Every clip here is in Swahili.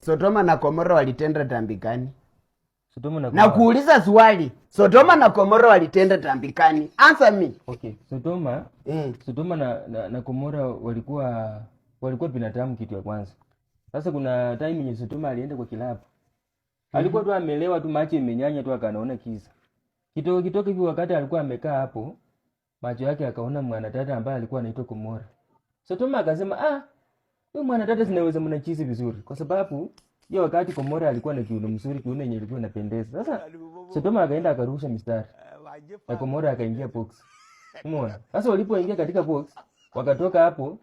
Sodoma na Gomora walitenda dhambi gani? Sodoma na Gomora. Na kuuliza swali. Sodoma na Gomora walitenda dhambi gani? Answer me. Okay. Sodoma na Gomora walikuwa binadamu kitu ya kwanza. Sasa kuna time yenye Sodoma alienda kwa kilabu. Alikuwa tu amelewa tu, macho imenyanya tu, akaona kiza. Kitoka hivi wakati alikuwa amekaa hapo, macho yake akaona mwanadada ambaye alikuwa anaitwa Gomora. Sodoma akasema, huyu mwanadada sinaweza mnachizi vizuri, kwa sababu hiyo wakati Gomora alikuwa na kiuno mzuri, kiuno yenye ilikuwa inapendeza. Sasa Sodoma akaenda akarusha mistari. Na Gomora akaingia box. Umeona? Sasa walipoingia katika box, wakatoka hapo,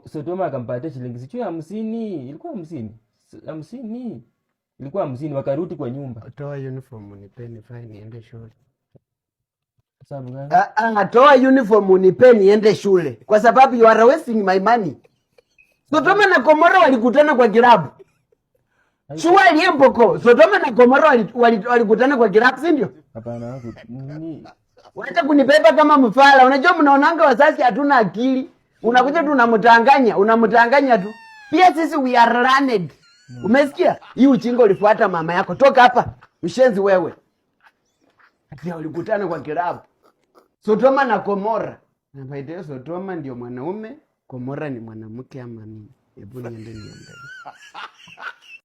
Sodoma akampatia shilingi sio 50, ilikuwa 50. 50. Ilikuwa 50, wakarudi kwa nyumba. Toa uniform unipeni fine niende shule. Sababu gani? Toa uniform unipeni niende shule. Kwa sababu you are wasting my money. Sodoma na Gomora walikutana kwa kilabu. Shua aliyempoko. Sodoma na Gomora walikutana kwa kilabu, si ndio? Hapana, nini? Wacha kunibeba kama mfala. Unajua mnaonanga wazazi hatuna akili. Unakuja tu unamtanganya tu. Pia sisi we are learned. Umesikia? Hii uchinga ulifuata mama yako. Toka hapa. Mshenzi wewe. Pia walikutana kwa kilabu. Sodoma na Gomora. Na baadaye Sodoma ndio mwanaume, Gomora ni mwanamke ama nini? Hebu niende niangalie.